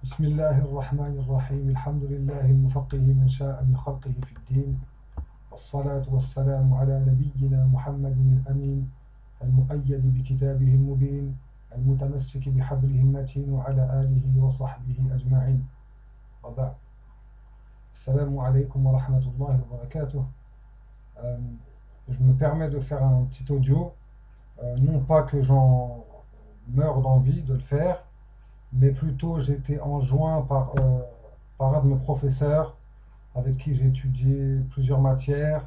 بسم الله الرحمن الرحيم الحمد لله المفقه من شاء من خلقه في الدين والصلاة والسلام على نبينا محمد الأمين المؤيد بكتابه المبين المتمسك بحبله المتين وعلى آله وصحبه أجمعين وبعد السلام عليكم ورحمة الله وبركاته. Je me permets de faire un petit audio, non pas que j'en meurs d'envie de le faire, mais plutôt j'ai été enjoint par un de mes professeurs avec qui j'ai étudié plusieurs matières,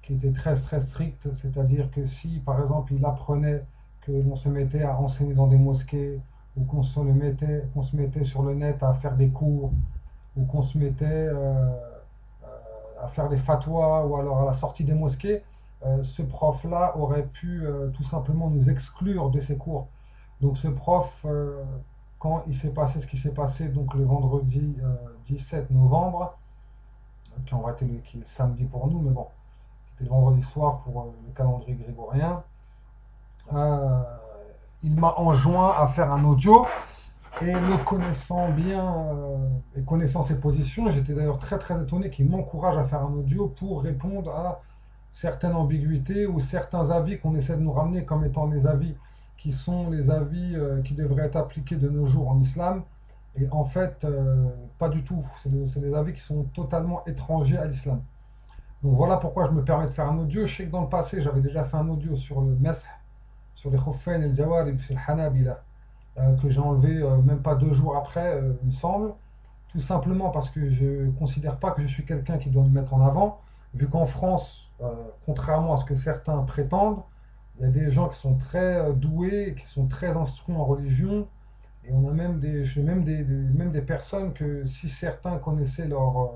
qui était très très strict, c'est-à-dire que si par exemple il apprenait que l'on se mettait à enseigner dans des mosquées, ou qu'on se mettait sur le net à faire des cours, ou qu'on se mettait à faire des fatwas, ou alors à la sortie des mosquées, ce prof-là aurait pu tout simplement nous exclure de ses cours. Donc ce prof, quand il s'est passé ce qui s'est passé donc le vendredi 17 novembre, qui aurait été qui est le samedi pour nous, mais bon, c'était le vendredi soir pour le calendrier grégorien, il m'a enjoint à faire un audio, et le connaissant bien et connaissant ses positions, j'étais d'ailleurs très très étonné qu'il m'encourage à faire un audio pour répondre à certaines ambiguïtés ou certains avis qu'on essaie de nous ramener comme étant les avis qui sont les avis qui devraient être appliqués de nos jours en islam. Et en fait, pas du tout. C'est des avis qui sont totalement étrangers à l'islam. Donc voilà pourquoi je me permets de faire un audio. Je sais que dans le passé, j'avais déjà fait un audio sur le mesh, sur les khuffayn et le jawarib, sur le hanabila, que j'ai enlevé même pas 2 jours après, il me semble. Tout simplement parce que je ne considère pas que je suis quelqu'un qui doit me mettre en avant, vu qu'en France, contrairement à ce que certains prétendent, il y a des gens qui sont très doués, qui sont très instruits en religion, et on a même des personnes que si certains connaissaient leur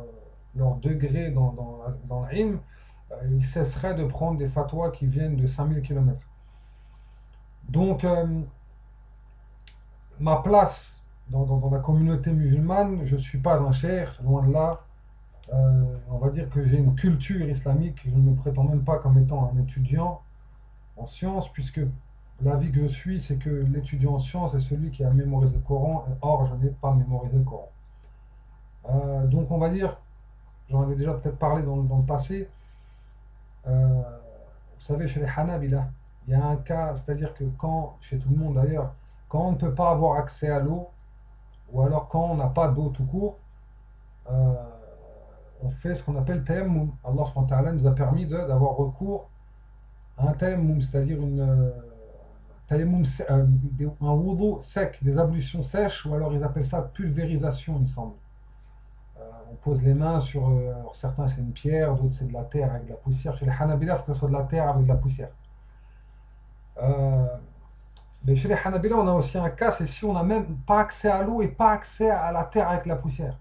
degré dans l'ilm, ils cesseraient de prendre des fatwas qui viennent de 5000 km. Donc, ma place dans la communauté musulmane, je ne suis pas un cheikh, loin de là. On va dire que j'ai une culture islamique, je ne me prétends même pas comme étant un étudiant en sciences, puisque l'avis que je suis, c'est que l'étudiant en sciences est celui qui a mémorisé le Coran, or je n'ai pas mémorisé le Coran. Donc on va dire, j'en avais déjà peut-être parlé dans le passé, vous savez, chez les Hanabila, il y a un cas, c'est-à-dire que quand, chez tout le monde d'ailleurs, quand on ne peut pas avoir accès à l'eau, ou alors quand on n'a pas d'eau tout court, on fait ce qu'on appelle tayammum. Allah subhanahu wa ta'ala nous a permis d'avoir recours à un tayammum, c'est-à-dire tayammum, un wudu sec, des ablutions sèches, ou alors ils appellent ça pulvérisation, il me semble. On pose les mains sur, alors certains c'est une pierre, d'autres c'est de la terre avec de la poussière. Chez les Hanabila, il faut que ce soit de la terre avec de la poussière. Mais chez les Hanabila, on a aussi un cas, c'est si on n'a même pas accès à l'eau et pas accès à la terre avec la poussière.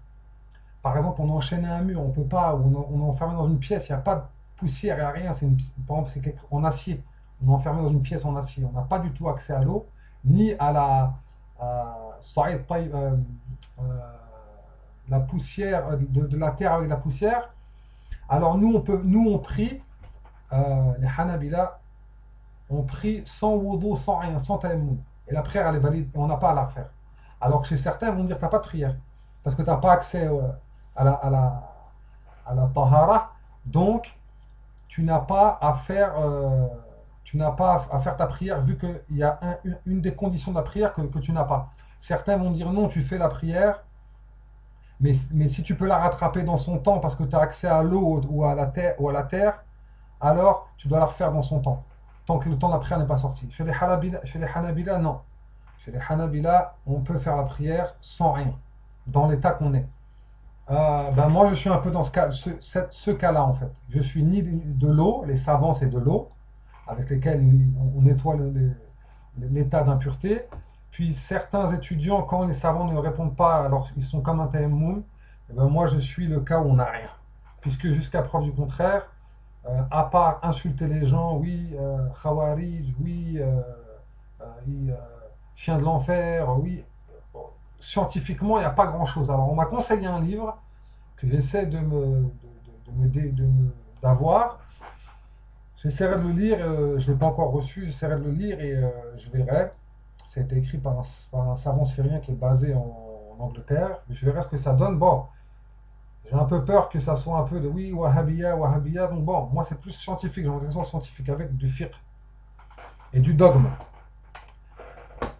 Par exemple, on a enchaîné un mur, on peut pas, ou on est enfermé dans une pièce, il n'y a pas de poussière, il n'y a rien, par exemple, c'est en acier. On est enfermé dans une pièce en acier, on n'a pas du tout accès à l'eau, ni à la poussière, de la terre avec la poussière. Alors nous on prie, les Hanabila, on prie sans wudu, sans rien, sans tayammum. Et la prière, elle est valide, et on n'a pas à la refaire. Alors que chez certains, ils vont dire, tu n'as pas de prière, parce que tu n'as pas accès à la tahara, donc tu n'as pas à faire, ta prière, vu qu'il y a une des conditions de la prière que tu n'as pas. Certains vont dire, non, tu fais la prière, mais si tu peux la rattraper dans son temps, parce que tu as accès à l'eau ou à la terre, alors tu dois la refaire dans son temps, tant que le temps de la prière n'est pas sorti. Chez les Hanabila, non. Chez les Hanabila, on peut faire la prière sans rien, dans l'état qu'on est. Moi, je suis un peu dans ce cas-là, en fait. Je suis ni de l'eau, les savants, c'est de l'eau, avec lesquels on nettoie l'état d'impureté. Puis certains étudiants, quand les savants ne répondent pas, alors ils sont comme un tayammum. Moi, je suis le cas où on n'a rien. Puisque jusqu'à preuve du contraire, à part insulter les gens, oui, khawarij, oui, chien de l'enfer, oui, scientifiquement, il n'y a pas grand-chose. Alors, on m'a conseillé un livre que j'essaie d'avoir. J'essaierai de le lire, je ne l'ai pas encore reçu, j'essaierai de le lire et je verrai. Ça a été écrit par un savant syrien qui est basé en en Angleterre. Je verrai ce que ça donne. Bon, j'ai un peu peur que ça soit un peu de oui, Wahhabiyya, Wahhabiyya. Donc bon, moi c'est plus scientifique, j'ai l'orientation scientifique avec du fiqh et du dogme.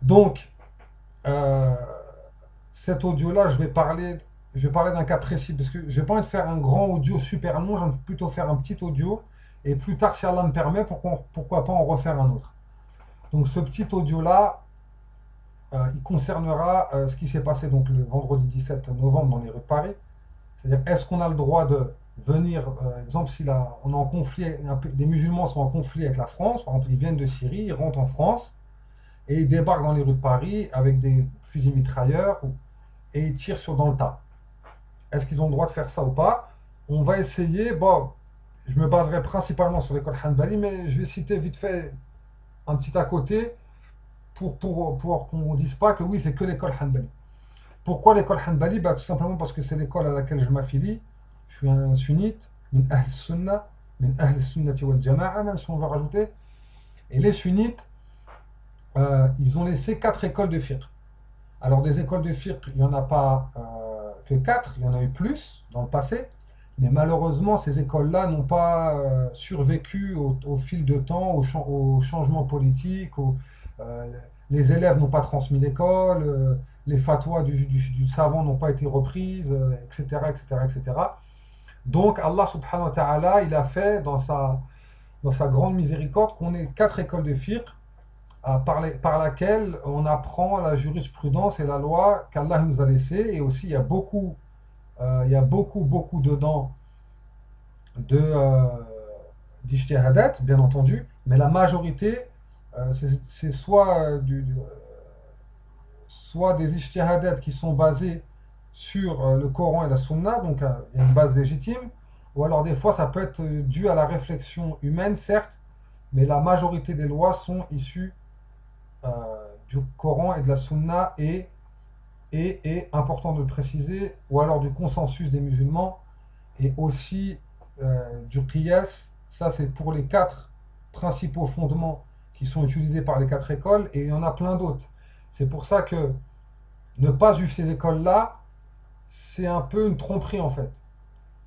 Donc, euh, cet audio-là, je vais parler d'un cas précis parce que je n'ai pas envie de faire un grand audio super long, je vais plutôt faire un petit audio et plus tard, si Allah me permet, pourquoi pas en refaire un autre. Donc, ce petit audio-là, il concernera ce qui s'est passé donc le vendredi 17 novembre dans les rues de Paris. C'est-à-dire, est-ce qu'on a le droit de venir, exemple, si là, on est en conflit, les musulmans sont en conflit avec la France, par exemple, ils viennent de Syrie, ils rentrent en France et ils débarquent dans les rues de Paris avec des fusils mitrailleurs et ils tirent dans le tas. Est-ce qu'ils ont le droit de faire ça ou pas? On va essayer. Bon, je me baserai principalement sur l'école Hanbali, mais je vais citer vite fait un petit à côté pour qu'on ne dise pas que oui, c'est que l'école Hanbali. Pourquoi l'école Hanbali? Bah, tout simplement parce que c'est l'école à laquelle je m'affilie. Je suis un sunnite, min ahl sunnah, min ahl sunnati wal jama'a, même si on veut rajouter. Et les sunnites, ils ont laissé 4 écoles de fiqh. Alors des écoles de fiqh, il n'y en a pas que 4, il y en a eu plus dans le passé, mais malheureusement ces écoles-là n'ont pas survécu au fil de temps, au changement politique, les élèves n'ont pas transmis l'école, les fatwas du savant n'ont pas été reprises, etc., etc., etc. Donc Allah subhanahu wa ta'ala, il a fait dans sa grande miséricorde qu'on ait 4 écoles de fiqh par laquelle on apprend la jurisprudence et la loi qu'Allah nous a laissée. Et aussi, il y a beaucoup dedans d'ijtihadat, bien entendu, mais la majorité, c'est soit des ijtihadat qui sont basés sur le Coran et la Sunna, donc il y a une base légitime, ou alors des fois ça peut être dû à la réflexion humaine, certes, mais la majorité des lois sont issues euh, du Coran et de la Sunna et important de le préciser, ou alors du consensus des musulmans et aussi du qiyas. Ça, c'est pour les 4 principaux fondements qui sont utilisés par les 4 écoles, et il y en a plein d'autres. C'est pour ça que ne pas suivre ces écoles-là, c'est un peu une tromperie en fait,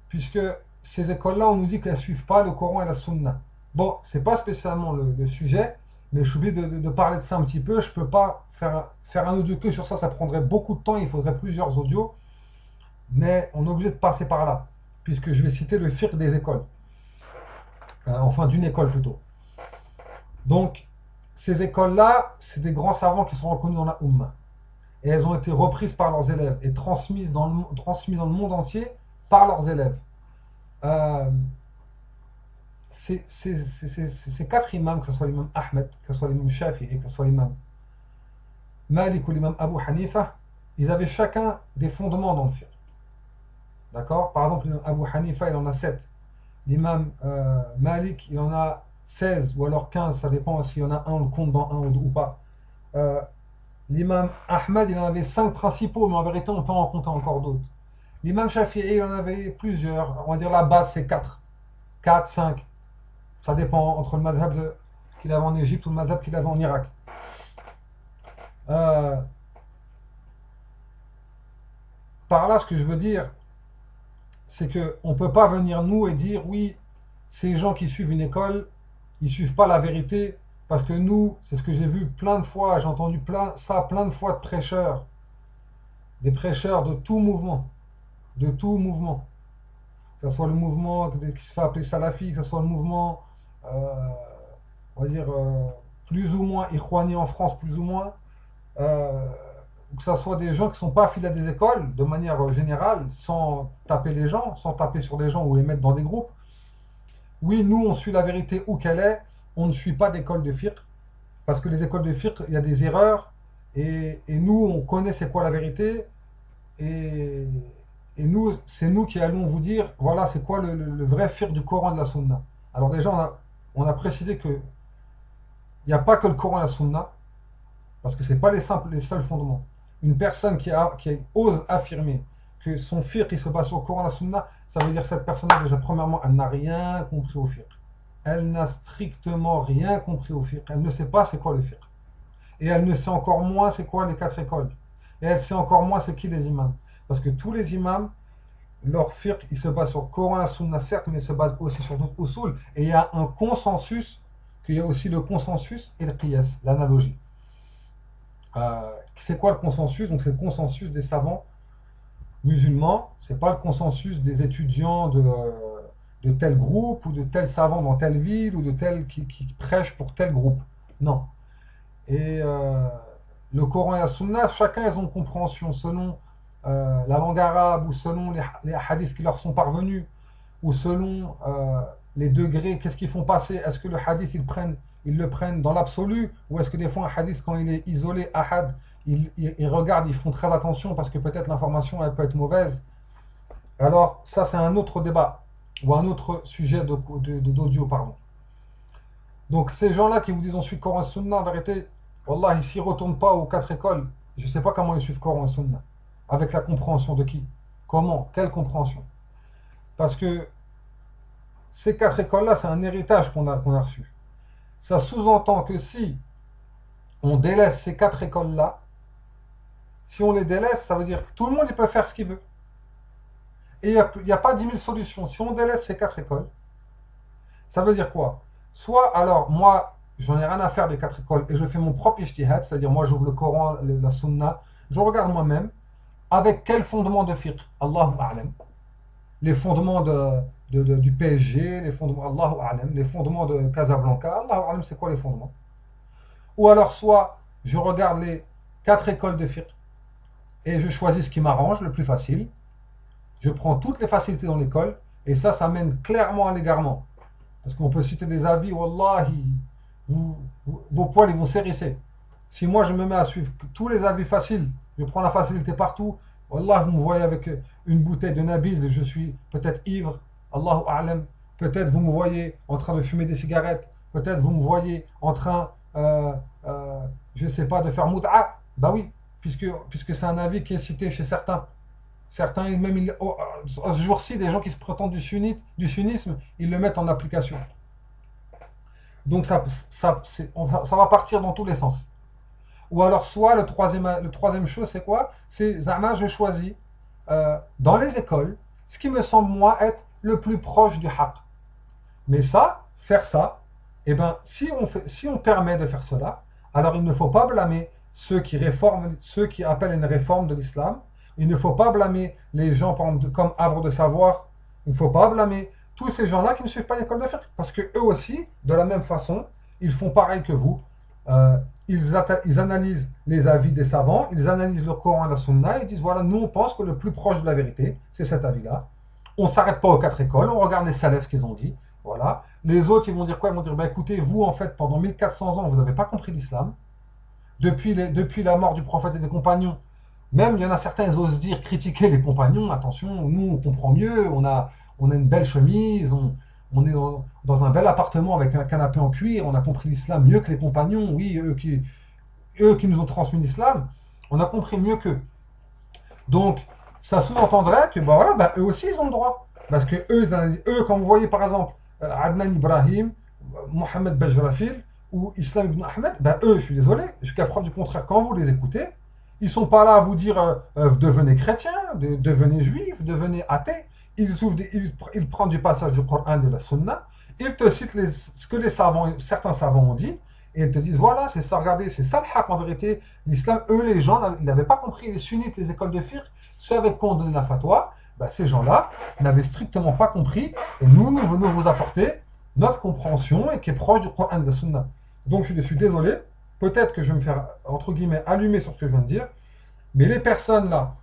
puisque ces écoles-là, on nous dit qu'elles ne suivent pas le Coran et la Sunna. Bon, c'est pas spécialement le sujet, mais je suis obligé de parler de ça un petit peu. Je peux pas faire un audio que sur ça, ça prendrait beaucoup de temps, il faudrait plusieurs audios, mais on est obligé de passer par là, puisque je vais citer le fiqh des écoles, enfin d'une école plutôt. Donc, ces écoles-là, c'est des grands savants qui sont reconnus dans la Ummah, et elles ont été reprises par leurs élèves et transmises dans le monde entier par leurs élèves. Euh, ces 4 imams, que ce soit l'imam Ahmed, que ce soit l'imam Shafi'i, que ce soit l'imam Malik ou l'imam Abu Hanifa, ils avaient chacun des fondements dans le fiqh. D'accord? Par exemple, l'imam Abu Hanifa, il en a 7. L'imam Malik, il en a 16 ou alors 15, ça dépend s'il y en a un, on le compte dans un ou pas. L'imam Ahmed, il en avait 5 principaux, mais en vérité, on peut en compter encore d'autres. L'imam Shafi'i, il en avait plusieurs. On va dire la base, c'est 4. 4, 5. Ça dépend entre le madhab qu'il avait en Égypte ou le madhab qu'il avait en Irak. Par là, ce que je veux dire, c'est qu'on ne peut pas venir nous et dire oui, ces gens qui suivent une école, ils ne suivent pas la vérité, parce que nous, c'est ce que j'ai vu plein de fois, j'ai entendu plein de fois de prêcheurs, des prêcheurs de tout mouvement, que ce soit le mouvement qui se fait appeler salafi, que ce soit le mouvement, on va dire, plus ou moins ikhwani en France, plus ou moins, que ce soit des gens qui ne sont pas affiliés à des écoles, de manière générale, sans taper les gens, sans taper sur les gens ou les mettre dans des groupes. Oui, nous, on suit la vérité où qu'elle est, on ne suit pas d'école de fiqh, parce que les écoles de fiqh, il y a des erreurs, et nous, on connaît c'est quoi la vérité, et nous, c'est nous qui allons vous dire, voilà, c'est quoi le vrai fiqh du Coran et de la Sunna. Alors déjà, on a précisé que il n'y a pas que le Coran et la Sunna, parce que ce n'est pas les seuls fondements. Une personne qui ose affirmer que son fiqh il se base sur le Coran et la Sunna, ça veut dire que cette personne-là, déjà, premièrement, elle n'a rien compris au fiqh. Elle n'a strictement rien compris au fiqh. Elle ne sait pas c'est quoi le fiqh. Et elle ne sait encore moins c'est quoi les 4 écoles. et elle sait encore moins c'est qui les imams. Parce que tous les imams, leur fiqh, il se base sur le Coran et la Sunna, certes, mais il se base aussi sur d'autres usul. Et il y a un consensus, qu'il y a aussi le consensus et le qiyas, l'analogie. C'est quoi le consensus? Donc c'est le consensus des savants musulmans, c'est pas le consensus des étudiants de tel groupe ou de tel savant dans telle ville ou de tel qui prêche pour tel groupe. Non. Et le Coran et la Sunna, chacun ils ont une compréhension selon la langue arabe ou selon les hadiths qui leur sont parvenus ou selon les degrés, qu'est-ce qu'ils font passer. Est-ce que le hadith ils le prennent dans l'absolu ou est-ce que des fois un hadith quand il est isolé, ahad, ils regardent, ils font très attention parce que peut-être l'information elle peut être mauvaise. Alors ça c'est un autre débat ou un autre sujet d'audio, pardon. Donc ces gens-là qui vous disent on suit Coran et Sunna, en vérité, Wallah, ils s'y retournent pas aux quatre écoles. Je ne sais pas comment ils suivent Coran et Sunna. Avec la compréhension de qui? Comment? Quelle compréhension? Parce que ces quatre écoles-là, c'est un héritage qu'on a reçu. Ça sous-entend que si on délaisse ces quatre écoles-là, si on les délaisse, ça veut dire que tout le monde il peut faire ce qu'il veut. Et il n'y a pas 10 000 solutions. Si on délaisse ces quatre écoles, ça veut dire quoi? Soit alors, moi, j'en ai rien à faire des quatre écoles et je fais mon propre ijtihad, c'est-à-dire moi j'ouvre le Coran, la Sunna, je regarde moi-même, avec quel fondement de fiqh? Allahu A'lam. Les fondements du PSG, les fondements, Allahu A'lam, les fondements de Casablanca, Allahu A'lam, c'est quoi les fondements? Ou alors, soit je regarde les quatre écoles de fiqh et je choisis ce qui m'arrange, le plus facile. Je prends toutes les facilités dans l'école et ça mène clairement à l'égarement. Parce qu'on peut citer des avis, Wallahi, vos poils ils vont s'hérisser. Si moi je me mets à suivre tous les avis faciles, je prends la facilité partout, Wallah, vous me voyez avec une bouteille de Nabil, je suis peut-être ivre, Allahu A'lam. Peut-être vous me voyez en train de fumer des cigarettes, peut-être vous me voyez en train, je ne sais pas, de faire mout'a. Bah oui, puisque c'est un avis qui est cité chez certains. Certains, même ce jour-ci, des gens qui se prétendent du sunnisme, ils le mettent en application. Donc ça va partir dans tous les sens. Ou alors soit le troisième chose, c'est quoi? C'est Zama, je choisis dans les écoles ce qui me semble moi être le plus proche du haqq. Mais ça, faire ça, eh ben, si on permet de faire cela, alors il ne faut pas blâmer ceux qui appellent une réforme de l'islam. Il ne faut pas blâmer les gens, par exemple, comme Havre de Savoir. Il ne faut pas blâmer tous ces gens-là qui ne suivent pas l'école de fiqh. Parce que eux aussi, de la même façon, ils font pareil que vous. Ils analysent les avis des savants, ils analysent le Coran et la Sunna, et ils disent voilà, nous on pense que le plus proche de la vérité, c'est cet avis-là. On ne s'arrête pas aux quatre écoles, on regarde les salafs qu'ils ont dit. Voilà. Les autres, ils vont dire quoi? Ils vont dire bah, écoutez, vous en fait, pendant 1400 ans, vous n'avez pas compris l'islam. Depuis la mort du prophète et des compagnons, même il y en a certains, ils osent dire, critiquer les compagnons. Attention, nous on comprend mieux, on a une belle chemise, on est dans un bel appartement avec un canapé en cuir, on a compris l'islam mieux que les compagnons, oui, eux qui nous ont transmis l'islam, on a compris mieux qu'eux. Donc, ça sous-entendrait que, bah voilà, bah, eux aussi ils ont le droit. Parce que eux, quand vous voyez par exemple Adnan Ibrahim, Mohamed Bajrafil ou Islam ibn Ahmed, bah eux, je suis désolé, jusqu'à preuve du contraire, quand vous les écoutez, ils ne sont pas là à vous dire devenez chrétien, devenez juif, devenez athée. Ils prennent du passage du Coran et de la Sunna, ils te citent ce que certains savants ont dit, et ils te disent voilà, c'est ça, regardez, c'est ça le haqq en vérité. L'islam, eux, les gens, ils n'avaient pas compris, les sunnites, les écoles de fiqh, ceux avec quoi on donnait la fatwa, bah, ces gens-là n'avaient strictement pas compris, et nous venons vous apporter notre compréhension et qui est proche du Coran et de la Sunna. Donc je suis désolé, peut-être que je vais me faire, entre guillemets, allumer sur ce que je viens de dire, mais les personnes là,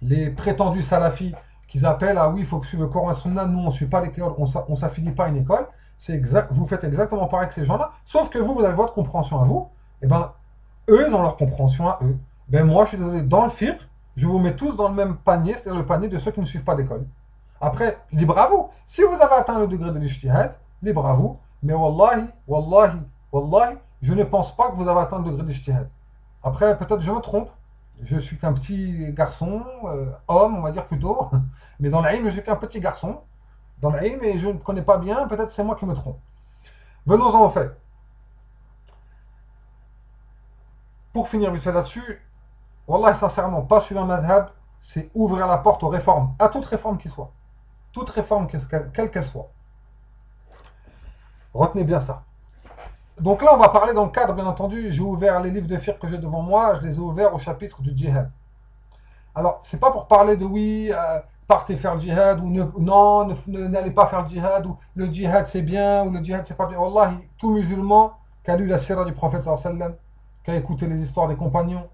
les prétendus salafis, qu'ils appellent, ah oui, il faut que suivre le Coran et Sunna, nous on ne suit pas l'école, on ne s'affilie pas à une école, vous faites exactement pareil que ces gens-là, sauf que vous avez votre compréhension à vous, et ben eux, ils ont leur compréhension à eux. Ben moi, je suis désolé, dans le fiqh, je vous mets tous dans le même panier, c'est-à-dire le panier de ceux qui ne suivent pas l'école. Après, libre à vous. Si vous avez atteint le degré de l'ijtihad, libre à vous, mais wallahi, je ne pense pas que vous avez atteint le degré d'ijtihad. Après, peut-être je me trompe, je suis qu'un petit garçon, homme, on va dire plutôt, mais dans l'ilm, je suis qu'un petit garçon, dans l'ilm, et je ne connais pas bien, peut-être c'est moi qui me trompe. Venons-en au fait. Pour finir vite fait là-dessus, Wallah, sincèrement, pas suivre un madhab, c'est ouvrir la porte aux réformes, à toute réforme qui soit. Toute réforme, quelle qu'elle soit. Retenez bien ça. Donc là, on va parler dans le cadre, bien entendu, j'ai ouvert les livres de fiqh que j'ai devant moi, je les ai ouverts au chapitre du djihad. Alors, c'est pas pour parler de oui, partez faire le djihad, ou non, n'allez pas faire le djihad, ou le djihad c'est bien, ou le djihad c'est pas bien. Wallahi, tout musulman qui a lu la sira du prophète sallallahu alayhi wa sallam, qui a écouté les histoires des compagnons,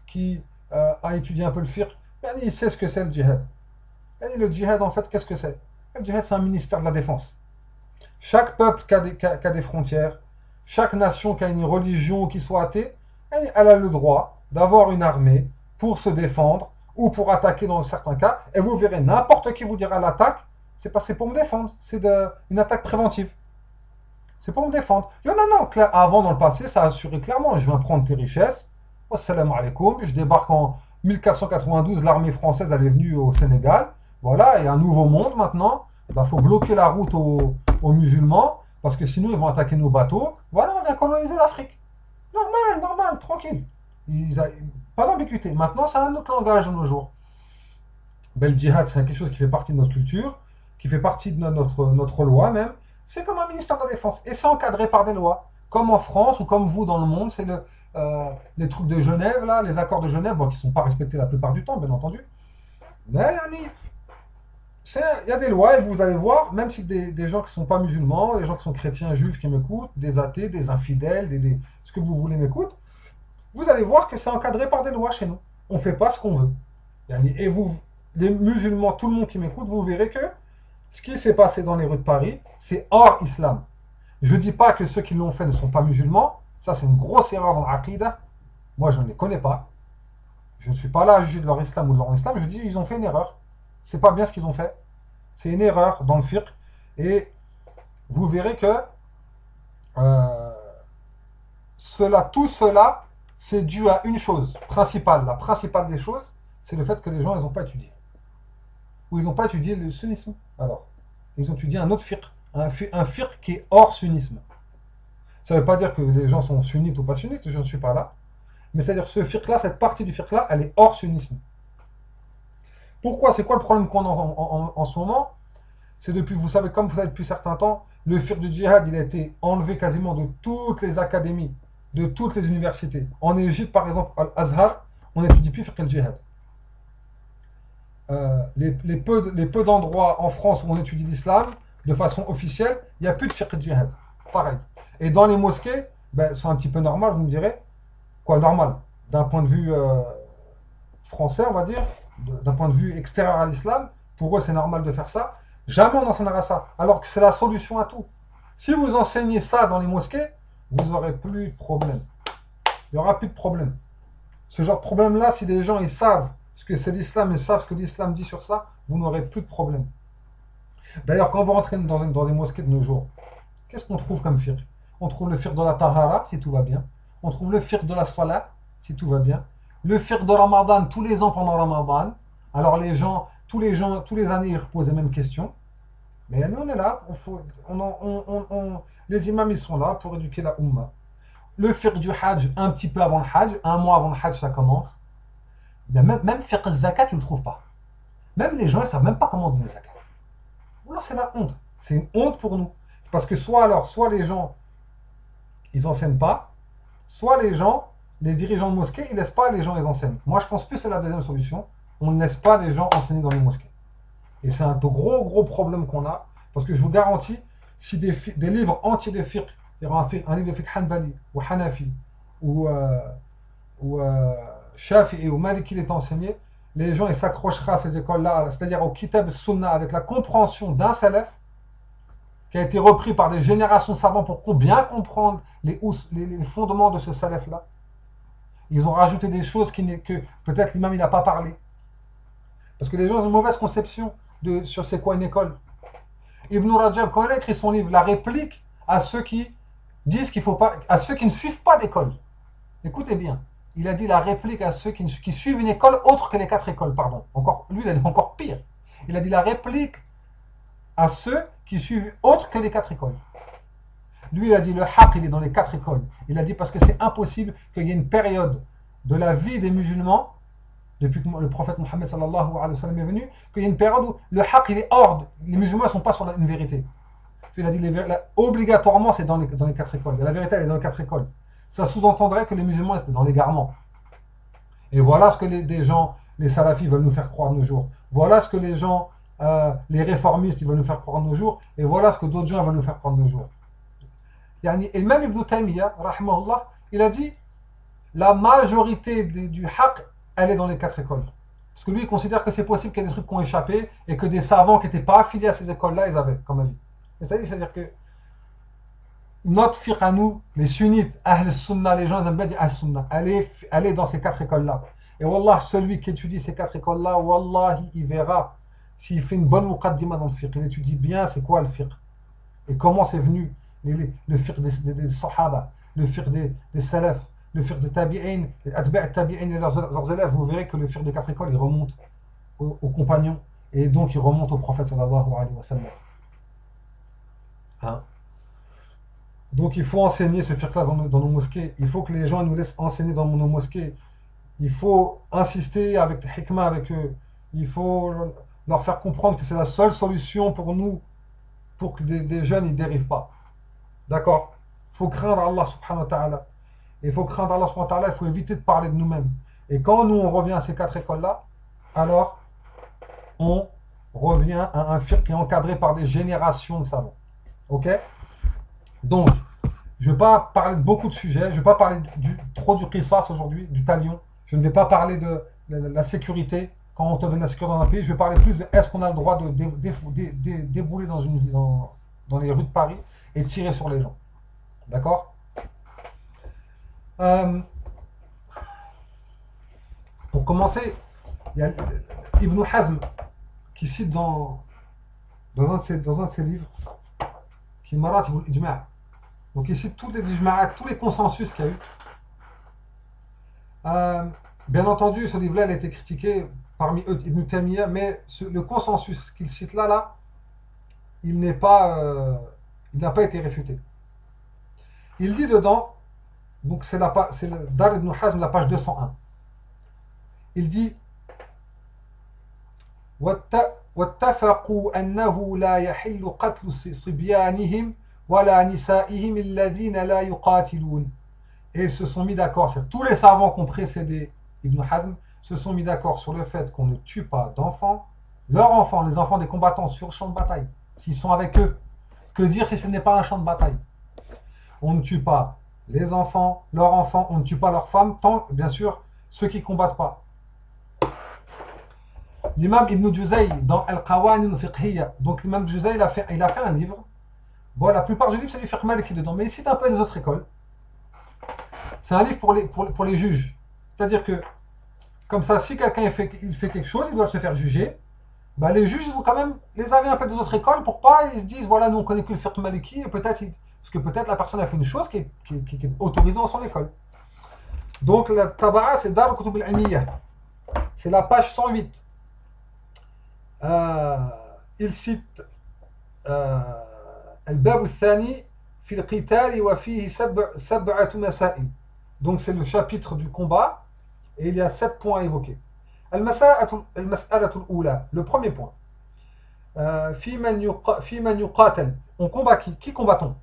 qui a étudié un peu le fiqh, il sait ce que c'est le djihad. Et le djihad, en fait, qu'est-ce que c'est? Le djihad, c'est un ministère de la défense. Chaque peuple qui a des frontières, chaque nation qui a une religion qui soit athée, elle a le droit d'avoir une armée pour se défendre ou pour attaquer dans certains cas. Et vous verrez, n'importe qui vous dira l'attaque, c'est pas c'est pour me défendre, c'est une attaque préventive. C'est pour me défendre. Il y en a non, avant dans le passé, ça a assuré clairement, je viens prendre tes richesses, wassalamu alaikum, je débarque en 1492, l'armée française elle est venue au Sénégal, voilà, il y a un nouveau monde maintenant, il faut bloquer la route aux musulmans, parce que sinon ils vont attaquer nos bateaux. Voilà, on vient coloniser l'Afrique. Normal, tranquille. Pas d'ambiguïté. Maintenant, c'est un autre langage de nos jours. Ben, le djihad, c'est quelque chose qui fait partie de notre culture, qui fait partie de notre loi même. C'est comme un ministère de la Défense. Et c'est encadré par des lois. Comme en France ou comme vous dans le monde, c'est les trucs de Genève, là, les accords de Genève, bon, qui ne sont pas respectés la plupart du temps, bien entendu. Mais il y a des lois, et vous allez voir, même si des gens qui ne sont pas musulmans, des gens qui sont chrétiens, juifs qui m'écoutent, des athées, des infidèles, ce que vous voulez m'écoutent, vous allez voir que c'est encadré par des lois chez nous. On ne fait pas ce qu'on veut. Et vous, les musulmans, tout le monde qui m'écoute, vous verrez que ce qui s'est passé dans les rues de Paris, c'est hors islam. Je ne dis pas que ceux qui l'ont fait ne sont pas musulmans, ça c'est une grosse erreur dans l'aqida. Moi je ne les connais pas. Je ne suis pas là à juger de leur islam ou de leur islam, je dis ils ont fait une erreur. C'est pas bien ce qu'ils ont fait. C'est une erreur dans le fiqh. Et vous verrez que tout cela, c'est dû à une chose principale. La principale des choses, c'est le fait que les gens, ils n'ont pas étudié. Ou ils n'ont pas étudié le sunnisme. Alors, ils ont étudié un autre fiqh. Un fiqh qui est hors sunnisme. Ça ne veut pas dire que les gens sont sunnites ou pas sunnites, je ne suis pas là. Mais c'est-à-dire que ce fiqh-là, cette partie du fiqh-là, elle est hors sunnisme. Pourquoi? C'est quoi le problème qu'on a en ce moment? C'est depuis, vous savez, comme vous savez depuis certains temps, le fiqh du djihad, il a été enlevé quasiment de toutes les académies, de toutes les universités. En Égypte, par exemple, à Al-Azhar, on n'étudie plus fiqh al-djihad. Les peu d'endroits en France où on étudie l'islam, de façon officielle, il n'y a plus de fiqh al-djihad. Pareil. Et dans les mosquées, ben, c'est un petit peu normal, vous me direz. Quoi, normal? D'un point de vue français, on va dire, d'un point de vue extérieur à l'islam, pour eux c'est normal de faire ça. Jamais on enseignera ça, alors que c'est la solution à tout. Si vous enseignez ça dans les mosquées, vous n'aurez plus de problème. Il n'y aura plus de problème. Ce genre de problème-là, si les gens ils savent ce que c'est l'islam, ils savent ce que l'islam dit sur ça, vous n'aurez plus de problème. D'ailleurs, quand vous rentrez dans les mosquées de nos jours, qu'est-ce qu'on trouve comme fiqh? On trouve le fiqh de la tahara, si tout va bien. On trouve le fiqh de la salat, si tout va bien. Le fiqh de Ramadan, tous les ans pendant Ramadan. Alors les gens, tous les années, ils reposent les mêmes questions. Mais nous, on est là. Les imams, ils sont là pour éduquer la Ummah. Le fiqh du Hajj, un petit peu avant le Hajj, un mois avant le Hajj, ça commence. Même fiqh zakat, tu ne le trouves pas. Même les gens, ils ne savent même pas comment donner zakat. Là, c'est la honte. C'est une honte pour nous. Parce que soit les gens, ils n'enseignent pas, soit les dirigeants de mosquées, ils ne laissent pas les gens les enseignent. Moi, je pense plus que c'est la deuxième solution. On ne laisse pas les gens enseigner dans les mosquées. Et c'est un gros problème qu'on a. Parce que je vous garantis, si des livres entiers de fiqh, il y aura un livre de fiqh Hanbali, ou Hanafi, ou Shafi'i, ou Maliki, il est enseigné, les gens ils s'accrocheraient à ces écoles-là, c'est-à-dire au Kitab Sunnah, avec la compréhension d'un salaf, qui a été repris par des générations savants pour bien comprendre les fondements de ce salaf-là. Ils ont rajouté des choses que peut-être l'imam il n'a pas parlé. Parce que les gens ont une mauvaise conception sur c'est quoi une école. Ibn Rajab, quand il a écrit son livre, la réplique à ceux qui disent qu'il faut pas, à ceux qui ne suivent pas d'école. Écoutez bien. Il a dit la réplique à ceux qui suivent une école autre que les 4 écoles, pardon. Lui, il a dit encore pire. Il a dit la réplique à ceux qui suivent autre que les 4 écoles. Lui, il a dit le haqq, il est dans les 4 écoles. Il a dit parce que c'est impossible qu'il y ait une période de la vie des musulmans depuis que le prophète Mohammed sallallahu alayhi wa sallam est venu, qu'il y a une période où le haqq il est hors, les musulmans ne sont pas sur une vérité. Il a dit obligatoirement c'est dans les 4 écoles. La vérité elle est dans les 4 écoles. Ça sous-entendrait que les musulmans étaient dans l'égarement. Et voilà ce que des gens, les salafis veulent nous faire croire de nos jours. Voilà ce que les gens, les réformistes, ils veulent nous faire croire de nos jours. Et voilà ce que d'autres gens veulent nous faire croire de nos jours. Et même Ibn Taymiyyah, rahimahullah, il a dit la majorité du haqq, elle est dans les 4 écoles. Parce que lui, il considère que c'est possible qu'il y ait des trucs qui ont échappé et que des savants qui n'étaient pas affiliés à ces écoles-là, ils avaient comme avis. C'est-à-dire que notre fiqh à nous, les sunnites, Ahl Sunnah, les gens ils aiment bien dire Ahl Sunnah, elle est dans ces 4 écoles-là. Et wallah, celui qui étudie ces 4 écoles-là, wallah, il verra s'il fait une bonne muqaddima dans le fiqh, il étudie bien c'est quoi le fiqh et comment c'est venu, le fiqh des sahaba, le fiqh des salaf, le fiqh des tabi'in, les atba' tabi'in et leurs élèves, vous verrez que le fiqh des 4 écoles, il remonte aux compagnons et donc il remonte au prophète sallallahu alayhi wa sallam. Hein? Donc il faut enseigner ce fiqh-là dans nos mosquées. Il faut que les gens nous laissent enseigner dans nos mosquées. Il faut insister avec hikmah avec eux. Il faut leur faire comprendre que c'est la seule solution pour nous, pour que des jeunes ne dérivent pas. D'accord? Il faut craindre Allah subhanahu wa ta'ala. Il faut craindre Allah subhanahu wa ta'ala, il faut éviter de parler de nous-mêmes. Et quand nous on revient à ces 4 écoles-là, alors on revient à un fiqh qui est encadré par des générations de savants. Ok? Donc, je ne vais pas parler de beaucoup de sujets, je ne vais pas parler trop du qisas aujourd'hui, du talion. Je ne vais pas parler de la sécurité, quand on te donne la sécurité dans un pays. Je vais parler plus de est-ce qu'on a le droit de débouler dans les rues de Paris et tirer sur les gens. D'accord? Pour commencer, il y a Ibn Hazm qui cite dans un de ses livres qui est Maratib al-Ijma'. Donc il cite tous les ijma'at, tous les consensus qu'il y a eu. Bien entendu, ce livre-là a été critiqué parmi eux Ibn Taymiyyah, mais le consensus qu'il cite là, il n'a pas été réfuté. Il dit dedans, donc c'est le Dar ibn Hazm, la page 201. Il dit واتفقوا أنه لا يحل قتل صبيانهم ولا نسائهم الذين لا يقاتلون. Et ils se sont mis d'accord, tous les savants qui ont précédé Ibn Hazm se sont mis d'accord sur le fait qu'on ne tue pas d'enfants, leurs enfants, les enfants des combattants sur le champ de bataille, s'ils sont avec eux. Que dire si ce n'est pas un champ de bataille? On ne tue pas les enfants, leurs enfants, on ne tue pas leurs femmes, tant, bien sûr, ceux qui ne combattent pas. L'imam Ibn Juzay, dans Al-Qawanin al-Fiqhiyya, donc l'imam Juzay, il a fait un livre. Bon, la plupart du livre, c'est du fiqh maliki dedans, mais il cite un peu des autres écoles. C'est un livre pour les juges. C'est-à-dire que, comme ça, si quelqu'un fait quelque chose, il doit se faire juger. Bah, les juges, ils ont quand même les avis un peu des autres écoles pour pas, ils se disent, voilà, nous on connaît que le fiqh maliki, et parce que peut-être la personne a fait une chose qui est autorisée dans son école. Donc, la taba'a, c'est Dar al-Kutub al-Ilmiyya. C'est la page 108. Il cite الباب الثاني في القتال وفيه سبعة مسائل. Donc c'est le chapitre du combat et il y a 7 points à évoquer. المسألة الأولى, le premier point. في من يقاتل, on combat qui combat-on?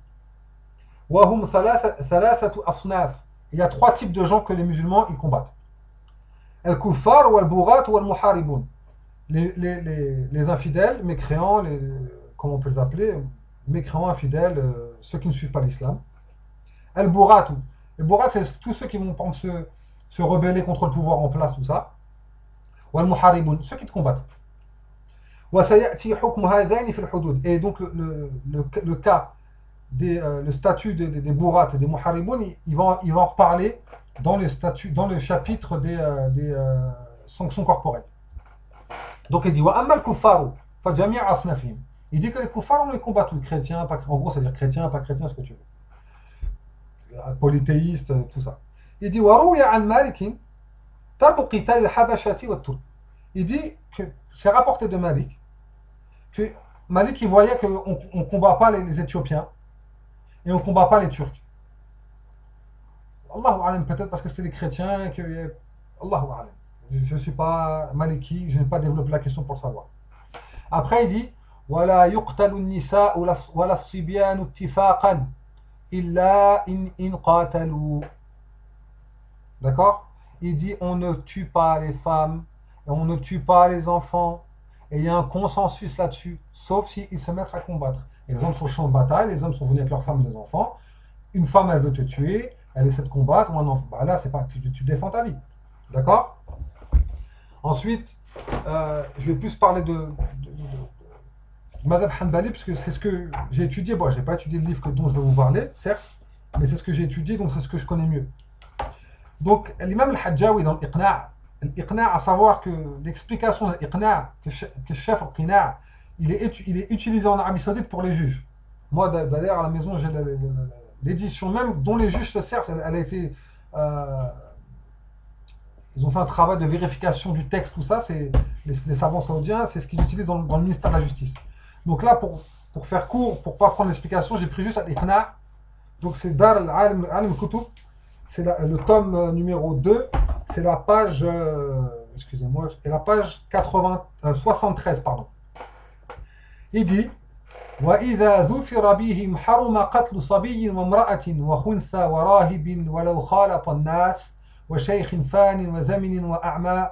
وهم ثلاثة أصناف. Il y a 3 types de gens que les musulmans ils combattent. الكفار والبغاة والمحاربون. Les infidèles, mécréants, comment on peut les appeler, mécréants, infidèles, ceux qui ne suivent pas l'islam. Al-Buratu. Le Burat, c'est tous ceux qui vont se rebeller contre le pouvoir en place, tout ça. Ou Al-Muharibun, ceux qui te combattent. Et donc le cas, le statut des Burat et des Muharibun, il va en reparler dans le chapitre des sanctions corporelles. Donc il dit il dit que les kuffars on les combat tous, chrétiens, pas, en gros ça veut dire chrétiens, pas chrétiens, ce que tu veux, polythéistes, tout ça. Il dit il dit que c'est rapporté de Malik que Malik il voyait qu'on ne combat pas les Éthiopiens et on ne combat pas les Turcs. Allahu alam, peut-être parce que c'était les chrétiens que Allahu alam. je ne suis pas maliki, je n'ai pas développé la question pour savoir. Après, il dit ولا يقتل النساء ولا الصبيان اتفاقا إلا إن قاتلوا. D'accord? Il dit on ne tue pas les femmes, et on ne tue pas les enfants, et il y a un consensus là-dessus, sauf s'ils se mettent à combattre. Exemple, sur le champ de bataille, les hommes sont venus avec leurs femmes et les enfants. Une femme, elle veut te tuer, elle essaie de combattre, ou un enfant. Bah là, c'est pas, tu défends ta vie. D'accord? Ensuite, je vais plus parler du Madhab Hanbali, parce que c'est ce que j'ai étudié. Bon, je n'ai pas étudié le livre dont je vais vous parler, certes, mais c'est ce que j'ai étudié, donc c'est ce que je connais mieux. Donc, l'imam al-Hajjawi dans l'Iqna', à savoir que l'explication de l'Iqna', que le chef al-Qina', il est utilisé en Arabie Saoudite pour les juges. Moi, d'ailleurs, à la maison, j'ai l'édition même dont les juges se servent. Elle a été. Ils ont fait un travail de vérification du texte, tout ça. C'est les savants saoudiens, c'est ce qu'ils utilisent dans le ministère de la Justice. Donc là, pour faire court, pour ne pas prendre l'explication, j'ai pris juste l'Iqna'. Donc c'est Dar al-Alim Kutub. C'est le tome numéro 2, c'est la page, excusez-moi, c'est la page 73, pardon. Il dit وَإِذَا ذُفِرَ بِهِمْ حَرُمَ قَتْلُ صَبِيٍّ وَامْرَأَةٍ وَخُنْثَى وَرَاهِبٍ وَلَوْ خَالَطَ النَّاسِ وَشَيْخٍ فَانٍ وَزَمِنٍ وَأَعْمَى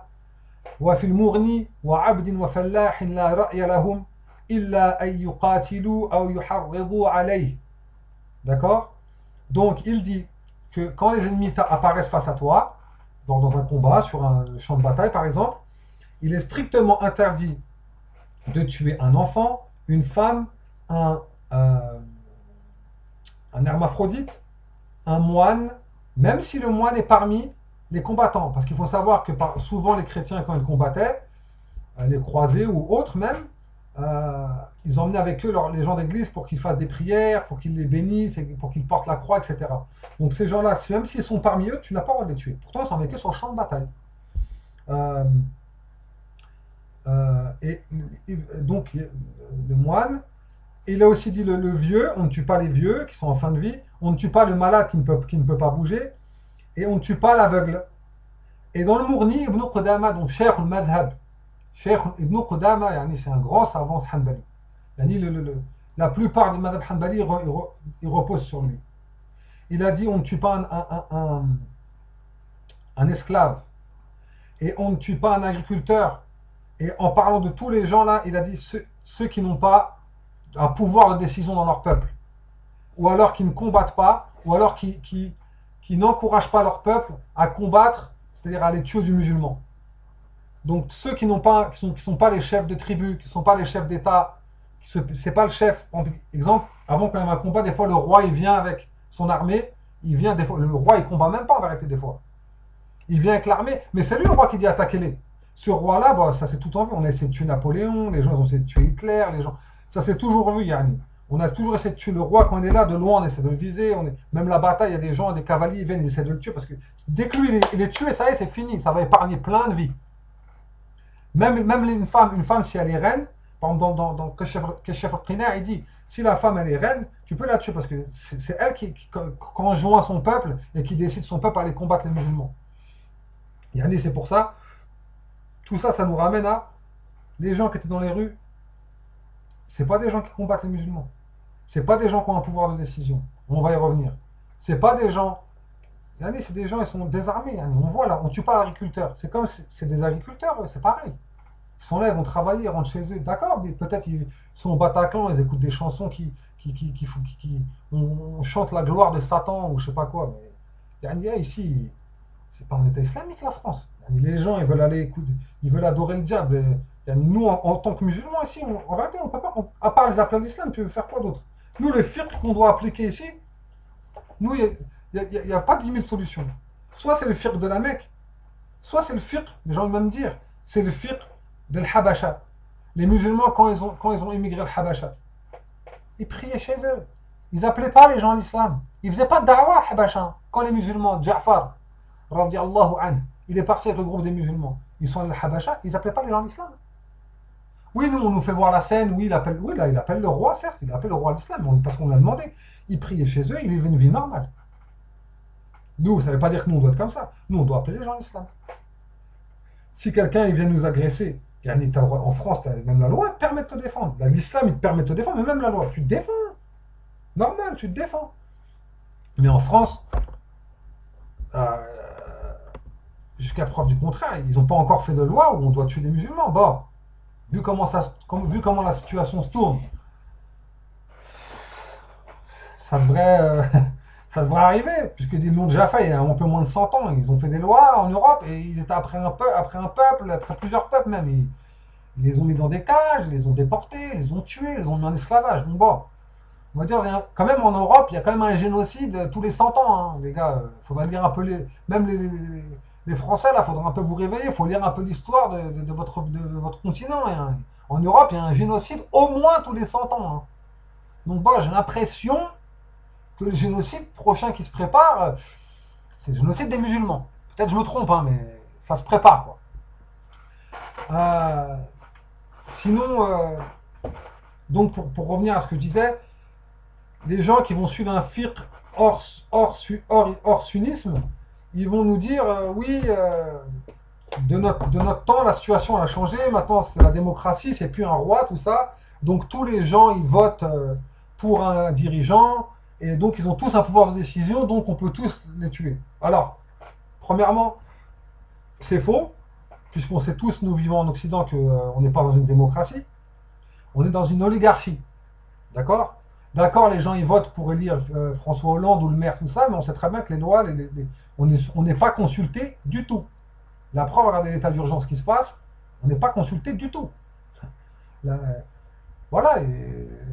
وَفِي الْمُغْنِ وَعَبْدٍ وَفَلَّاحٍ لَا رَأْيَ لَهُمْ إِلَّا أَن يُقَاتِلُوا أَوْ يُحَرِّضُوا عَلَيْهِ. D'accord? Donc il dit que quand les ennemis apparaissent face à toi, dans un combat, sur un champ de bataille par exemple, il est strictement interdit de tuer un enfant, une femme, un hermaphrodite, un moine, même si le moine est parmi les combattants. Parce qu'il faut savoir que souvent les chrétiens, quand ils combattaient, les croisés ou autres même, ils emmenaient avec eux les gens d'église pour qu'ils fassent des prières, pour qu'ils les bénissent, pour qu'ils portent la croix, etc. Donc ces gens-là, même s'ils sont parmi eux, tu n'as pas le droit de les tuer. Pourtant, ils sont avec eux sur le champ de bataille. Donc, le moine, il a aussi dit le vieux, on ne tue pas les vieux qui sont en fin de vie, on ne tue pas le malade qui ne peut pas bouger, et on ne tue pas l'aveugle. Et dans le Mourni, Ibn Qudama, donc Cheikh al-Madhab, Cheikh Ibn Qudama, c'est un grand savant Hanbali. La plupart des madhab Hanbali ils reposent sur lui. Il a dit on ne tue pas un esclave et on ne tue pas un agriculteur. Et en parlant de tous les gens là, il a dit ceux qui n'ont pas un pouvoir de décision dans leur peuple, ou alors qui ne combattent pas, ou alors qui n'encouragent pas leur peuple à combattre, c'est-à-dire à les tuer du musulman. Donc ceux qui sont pas les chefs de tribu, qui ne sont pas les chefs d'État, c'est pas le chef. Par exemple, avant qu'on ait un combat, des fois le roi il vient avec son armée, des fois, le roi il combat même pas en vérité des fois. Il vient avec l'armée, mais c'est lui le roi qui dit attaquez-les. Ce roi-là, bah, ça s'est tout en vu. On a essayé de tuer Napoléon, les gens ont essayé de tuer Hitler, ça s'est toujours vu, Yanni. On a toujours essayé de tuer le roi quand on est là, de loin, on essaie de le viser. Même la bataille, il y a des gens, des cavaliers, ils viennent, ils essaient de le tuer parce que dès que lui il est tué, ça y est, c'est fini. Ça va épargner plein de vies. Même une femme, si elle est reine, par exemple, dans Keshef al-Qina, il dit si la femme elle est reine, tu peux la tuer parce que c'est elle qui conjoint son peuple et qui décide son peuple à aller combattre les musulmans. Yanni, c'est pour ça. Tout ça, ça nous ramène à les gens qui étaient dans les rues. C'est pas des gens qui combattent les musulmans. C'est pas des gens qui ont un pouvoir de décision. On va y revenir. C'est pas des gens. C'est des gens, ils sont désarmés. On voit là, on tue pas l'agriculteur. C'est comme c'est des agriculteurs, c'est pareil. Ils sont là, ils vont travailler, ils rentrent chez eux. D'accord, mais peut-être ils sont au Bataclan, ils écoutent des chansons on chante la gloire de Satan ou je sais pas quoi. Mais ici, c'est pas un État islamique la France. Les gens, ils veulent aller écouter, ils veulent adorer le diable. Nous, en tant que musulmans ici, en vérité, on peut pas. À part les appels d'islam, tu veux faire quoi d'autre? Nous, le fiqh qu'on doit appliquer ici, nous, il n'y a pas 10 000 solutions. Soit c'est le fiqh de la Mecque, soit c'est le fiqh, les gens vont même dire, c'est le fiqh de l'Habasha. Les musulmans, quand ils ont immigré le Habasha, ils priaient chez eux. Ils n'appelaient pas les gens à l'islam. Ils ne faisaient pas de da'wah à Habasha. Quand les musulmans, Ja'far, radiallahu anhu, il est parti avec le groupe des musulmans, ils sont allés à Habasha, ils n'appelaient pas les gens à l'islam. Oui, nous, on nous fait voir la scène, oui, il appelle le roi, certes, il appelle le roi à l'islam, parce qu'on l'a demandé. Ils priaient chez eux, ils vivaient une vie normale. Nous, ça ne veut pas dire que nous, on doit être comme ça. Nous, on doit appeler les gens à l'islam. Si quelqu'un il vient nous agresser, en France, même la loi te permet de te défendre. L'islam, il te permet de te défendre, mais même la loi, tu te défends. Normal, tu te défends. Mais en France, euh, jusqu'à preuve du contraire, ils n'ont pas encore fait de loi où on doit tuer des musulmans. Bon, vu comment la situation se tourne, ça devrait, ça devrait arriver, puisqu'ils l'ont déjà fait il y a un peu moins de 100 ans. Ils ont fait des lois en Europe et ils étaient après un peuple, après plusieurs peuples même. Ils les ont mis dans des cages, ils les ont déportés, ils les ont tués, ils les ont mis en esclavage. Donc bon, on va dire, quand même en Europe, il y a quand même un génocide tous les 100 ans, hein, les gars. Il faudra lire un peu même les Français, là, il faudra un peu vous réveiller, il faut lire un peu l'histoire de votre continent. Hein. En Europe, il y a un génocide au moins tous les 100 ans. Hein. Donc bon, j'ai l'impression que le génocide prochain qui se prépare, c'est le génocide des musulmans. Peut-être je me trompe, hein, mais ça se prépare, quoi. Euh, sinon, donc pour revenir à ce que je disais, les gens qui vont suivre un fiqh hors sunnisme, ils vont nous dire oui, de notre temps, la situation a changé, maintenant c'est la démocratie, c'est plus un roi, tout ça. Donc tous les gens, ils votent pour un dirigeant, et donc ils ont tous un pouvoir de décision, donc on peut tous les tuer. Alors, premièrement, c'est faux, puisqu'on sait tous, nous vivons en Occident, qu'on n'est pas dans une démocratie, on est dans une oligarchie. D'accord? D'accord, les gens ils votent pour élire François Hollande ou le maire, tout ça, mais on sait très bien que les lois, on n'est pas consulté du tout. La preuve, regardez l'état d'urgence qui se passe, on n'est pas consulté du tout. Là, voilà,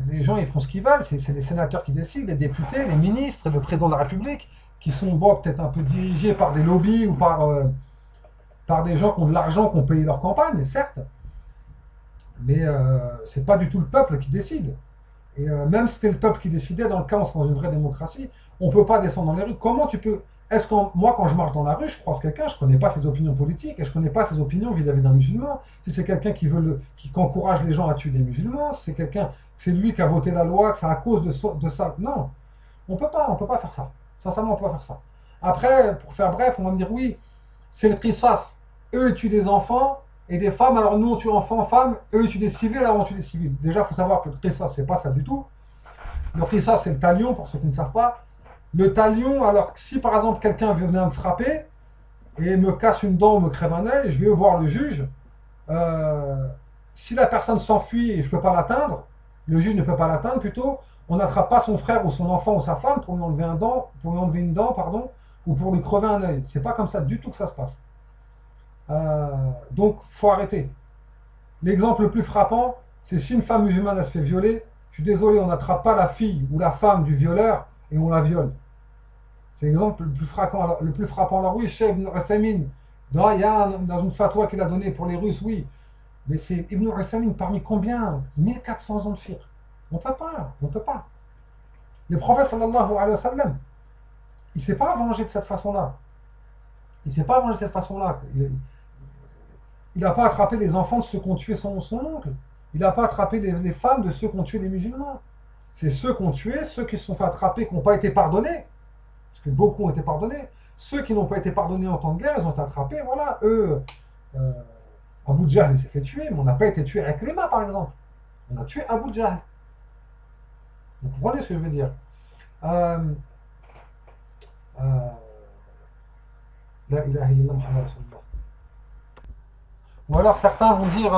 les gens ils font ce qu'ils veulent, c'est les sénateurs qui décident, les députés, les ministres, le président de la République, qui sont bon, peut-être un peu dirigés par des lobbies ou par des gens qui ont de l'argent, qui ont payé leur campagne, certes, mais c'est pas du tout le peuple qui décide. Et même si c'était le peuple qui décidait, dans le cas où on serait dans une vraie démocratie, on ne peut pas descendre dans les rues. Comment tu peux... Est-ce que moi, quand je marche dans la rue, je croise quelqu'un, je ne connais pas ses opinions politiques, et je ne connais pas ses opinions vis-à-vis d'un musulman. Si c'est quelqu'un qui encourage les gens à tuer des musulmans, si c'est quelqu'un, c'est lui qui a voté la loi, que c'est à cause de ça. Non, on peut pas faire ça. Sincèrement, on peut pas faire ça. Après, pour faire bref, on va me dire oui, c'est le qisas. Eux, ils tuent des enfants et des femmes, alors nous, on tue enfants, femmes, eux, ils tuent des civils, alors on tue des civils. Déjà, il faut savoir que le qisas, c'est pas ça du tout. Le qisas, c'est le talion, pour ceux qui ne savent pas. Le talion, alors que si par exemple quelqu'un venait me frapper et me casse une dent ou me crève un œil, je vais voir le juge. Si la personne s'enfuit et je ne peux pas l'atteindre, le juge ne peut pas l'atteindre plutôt, on n'attrape pas son frère ou son enfant ou sa femme pour lui enlever une dent, pardon, ou pour lui crever un œil. C'est pas comme ça du tout que ça se passe. Donc, faut arrêter. L'exemple le plus frappant, c'est si une femme musulmane elle se fait violer, je suis désolé, on n'attrape pas la fille ou la femme du violeur et on la viole. C'est l'exemple le plus frappant. Alors oui, Cheikh Ibn Uthaymin, il y a dans une fatwa qu'il a donnée pour les Russes, oui. Mais c'est Ibn Uthaymin parmi combien? 1400 ans de fiqh. On peut pas, on peut pas. Le prophète sallallahu alayhi wa sallam, il ne s'est pas vengé de cette façon-là. Il ne s'est pas vengé de cette façon-là. Il n'a pas attrapé les enfants de ceux qui ont tué son oncle. Il n'a pas attrapé les femmes de ceux qui ont tué les musulmans. C'est ceux qui ont tué, ceux qui se sont fait attraper, qui n'ont pas été pardonnés. Parce que beaucoup ont été pardonnés. Ceux qui n'ont pas été pardonnés en temps de guerre, ils ont été attrapés. Voilà, eux, Abu Jahl il s'est fait tuer, mais on n'a pas été tué avec les mains, par exemple. On a tué Abu Jahl. Vous comprenez ce que je veux dire? La ilaha illallah Muhammad Rasulullah. Ou alors certains vont dire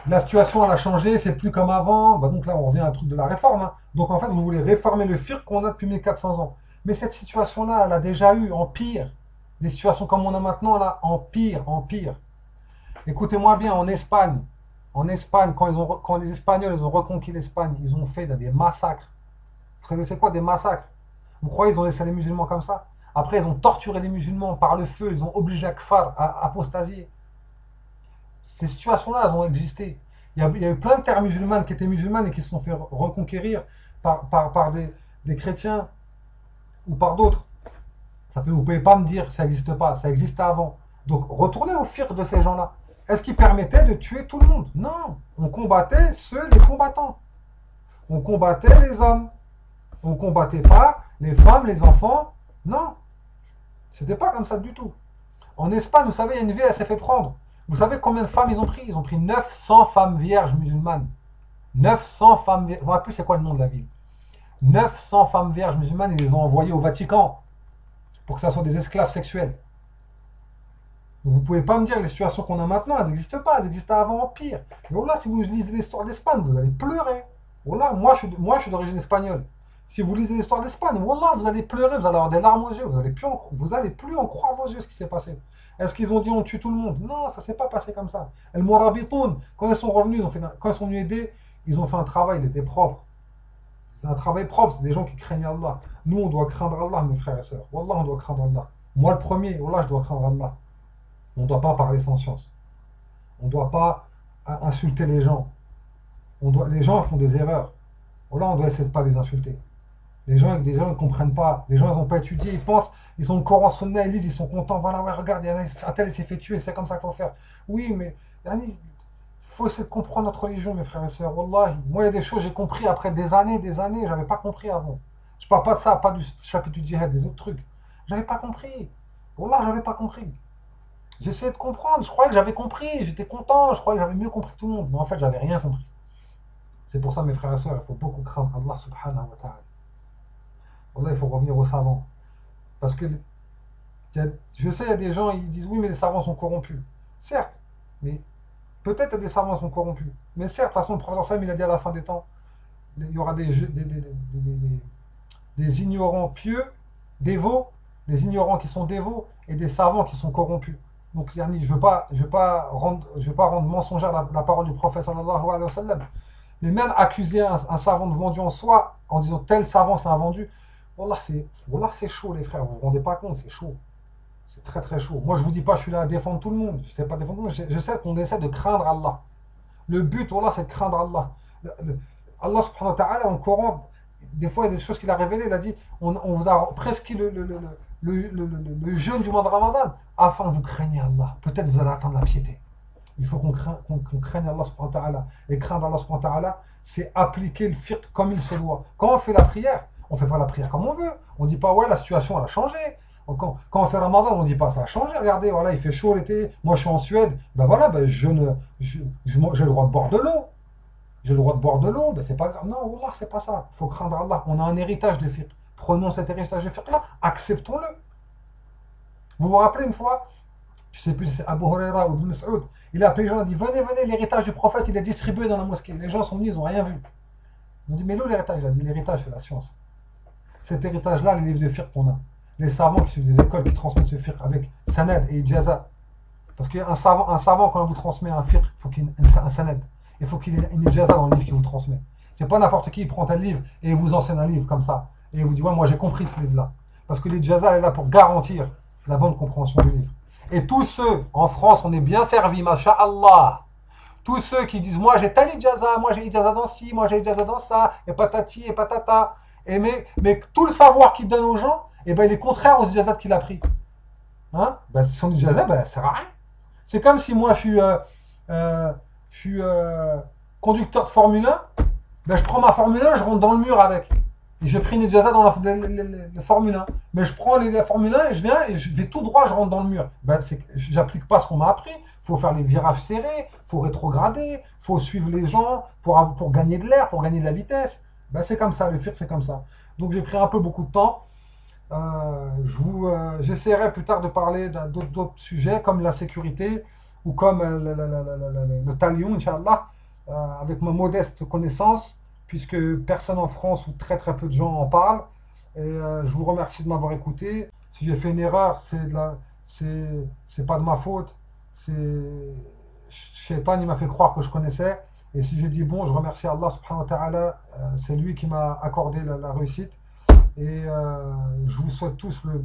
la situation elle a changé, c'est plus comme avant. Bah donc là on revient à un truc de la réforme. Hein. Donc en fait vous voulez réformer le fiqh qu'on a depuis 1400 ans. Mais cette situation-là, elle a déjà eu en pire. Des situations comme on a maintenant, là, en pire, en pire. Écoutez-moi bien, en Espagne, quand les Espagnols ils ont reconquis l'Espagne, ils ont fait des massacres. Vous savez c'est quoi des massacres? Vous croyez qu'ils ont laissé les musulmans comme ça? Après, ils ont torturé les musulmans par le feu, ils ont obligé à kfar, à apostasier. Ces situations-là, elles ont existé. Il y a eu plein de terres musulmanes qui étaient musulmanes et qui se sont fait reconquérir par des chrétiens ou par d'autres. Vous ne pouvez pas me dire que ça n'existe pas, ça existait avant. Donc retournez au fiqh de ces gens-là. Est-ce qu'ils permettaient de tuer tout le monde? Non. On combattait les combattants. On combattait les hommes. On ne combattait pas les femmes, les enfants. Non. C'était pas comme ça du tout. En Espagne, vous savez, il y a une ville, elle s'est fait prendre. Vous savez combien de femmes ils ont pris? Ils ont pris 900 femmes vierges musulmanes. 900 femmes vierges. Je ne me rappelle plus c'est quoi le nom de la ville. 900 femmes vierges musulmanes, ils les ont envoyées au Vatican pour que ça soit des esclaves sexuels. Donc vous ne pouvez pas me dire les situations qu'on a maintenant, elles n'existent pas, elles existaient avant Empire. Et voilà, si vous lisez l'histoire d'Espagne, vous allez pleurer. Voilà, moi je suis d'origine espagnole. Si vous lisez l'histoire d'Espagne, voilà, vous allez pleurer, vous allez avoir des larmes aux yeux, vous allez plus en croire vos yeux ce qui s'est passé. Est-ce qu'ils ont dit on tue tout le monde? Non, ça ne s'est pas passé comme ça. El Morabitoun, quand ils sont revenus, quand ils sont venus aider, ils ont fait un travail, il était propre. C'est un travail propre, c'est des gens qui craignent Allah. Nous, on doit craindre Allah, mes frères et sœurs. Wallah, on doit craindre Allah. Moi, le premier, Wallah, je dois craindre Allah. On ne doit pas parler sans science. On ne doit pas insulter les gens. Les gens font des erreurs. Wallah, on doit essayer de ne pas les insulter. Les gens ne comprennent pas. Les gens, ils n'ont pas étudié. Ils pensent, ils ont le Coran Sunna, ils lisent, ils sont contents. Voilà, ouais, regarde, il y en a un tel, il s'est fait tuer, c'est comme ça qu'il faut faire. Oui, mais il faut essayer de comprendre notre religion, mes frères et sœurs. Wallah, moi, il y a des choses que j'ai compris après des années, je n'avais pas compris avant. Je ne parle pas de ça, pas du chapitre du djihad, des autres trucs. Je n'avais pas compris. Wallah, je n'avais pas compris. J'essayais de comprendre. Je croyais que j'avais compris. J'étais content. Je croyais que j'avais mieux compris que tout le monde. Mais en fait, j'avais rien compris. C'est pour ça, mes frères et sœurs, il faut beaucoup craindre Allah subhanahu wa ta'ala. Wallah, il faut revenir aux savants. Parce que je sais, il y a des gens, ils disent oui, mais les savants sont corrompus. Certes, mais peut-être que des savants sont corrompus. Mais certes, de toute façon, le professeur Sam, il a dit à la fin des temps, il y aura des ignorants pieux, dévots, des ignorants qui sont dévots et des savants qui sont corrompus. Donc, je ne veux pas rendre mensongère la parole du prophète sallallahu alayhi wa sallam. Mais même accuser un savant de vendu en soi, en disant tel savant c'est un vendu, wallah c'est chaud les frères, vous vous rendez pas compte, c'est chaud. C'est très très chaud. Moi je vous dis pas je suis là à défendre tout le monde, je sais pas défendre tout le monde, je sais qu'on essaie de craindre Allah. Le but, wallah, c'est de craindre Allah. Allah subhanahu wa ta'ala, dans le Coran, des fois il y a des choses qu'il a révélées, il a dit on vous a prescrit le jeûne du mois de Ramadan afin que vous craignez Allah. Peut-être vous allez atteindre la piété. Il faut qu'on craigne Allah subhanahu wa ta'ala. Et craindre Allah subhanahu wa ta'ala, c'est appliquer le fiqh comme il se doit. Quand on fait la prière, on ne fait pas la prière comme on veut. On ne dit pas ouais la situation elle a changé. Quand on fait Ramadan, on ne dit pas ça a changé. Regardez, voilà, il fait chaud l'été. Moi je suis en Suède. Ben voilà, j'ai le droit de boire de l'eau. J'ai le droit de boire de l'eau. Ben c'est pas grave. Non, wallah, c'est pas ça. Il faut craindre Allah. On a un héritage de fiqh. Prenons cet héritage de fiqh là, acceptons-le. Vous vous rappelez une fois, je ne sais plus si c'est Abu Huraira ou Ibn Mas'ud, il a appelé les gens, il a dit venez, l'héritage du prophète, il est distribué dans la mosquée. Les gens sont venus, ils n'ont rien vu. Ils ont dit mais où l'héritage? Il a dit l'héritage c'est la science. Cet héritage-là, les livres de fiqh qu'on a, les savants qui suivent des écoles qui transmettent ce fiqh avec sanad et ijaza. Parce qu'un savant, quand il vous transmet un fiqh, il faut qu'il ait un sanad. Il faut qu'il ait une ijaza dans le livre qu'il vous transmet. C'est pas n'importe qui prend un livre et vous enseigne un livre comme ça. Et il vous dit ouais, moi j'ai compris ce livre-là. Parce que l'ijaza elle est là pour garantir la bonne compréhension du livre. Et tous ceux, en France, on est bien servis, masha'Allah. Tous ceux qui disent, moi j'ai tel ijaza, moi j'ai ijaza dans ci, moi j'ai ijaza dans ça, et patati et patata. Et mais tout le savoir qu'il donne aux gens, et ben, il est contraire aux ijazas qu'il a pris. Hein? Ben, son ijaza, ben, ça sert à rien. C'est comme si moi je suis conducteur de Formule 1, ben, je prends ma Formule 1, je rentre dans le mur avec. Et j'ai pris une ijaza dans la Formule 1. Mais je prends la Formule 1 et je viens et je vais tout droit, je rentre dans le mur. Ben, j'applique pas ce qu'on m'a appris. Il faut faire les virages serrés, il faut rétrograder, il faut suivre les gens pour gagner de l'air, pour gagner de la vitesse. Ben, c'est comme ça, le fiqh c'est comme ça. Donc j'ai pris beaucoup de temps. J'essaierai plus tard de parler d'autres sujets comme la sécurité ou comme le talion, Inch'Allah, avec ma modeste connaissance, puisque personne en France ou très très peu de gens en parlent. Et je vous remercie de m'avoir écouté. Si j'ai fait une erreur, c'est pas de ma faute. Shaitan, il m'a fait croire que je connaissais. Et si j'ai dit bon, je remercie Allah subhanahu wa ta'ala. C'est lui qui m'a accordé la réussite. Et je vous souhaite tous le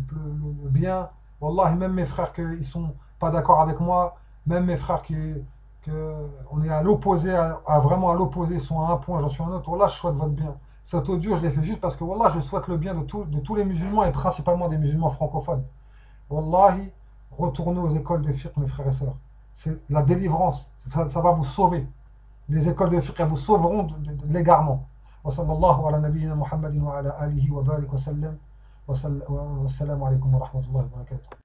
bien. Wallahi, même mes frères qui ne sont pas d'accord avec moi, même mes frères on est à l'opposé, vraiment à l'opposé, sont à un point, j'en suis à un autre. Wallah, je souhaite votre bien. Cet audio, je l'ai fait juste parce que Wallah, je souhaite le bien de tous les musulmans et principalement des musulmans francophones. Wallahi, retournez aux écoles de fiqh, mes frères et sœurs. C'est la délivrance, ça va vous sauver. Les écoles de fiqh, elles vous sauveront de l'égarement. وصلى الله على نبينا محمد وعلى آله وبارك وسلم والسلام عليكم ورحمة الله وبركاته.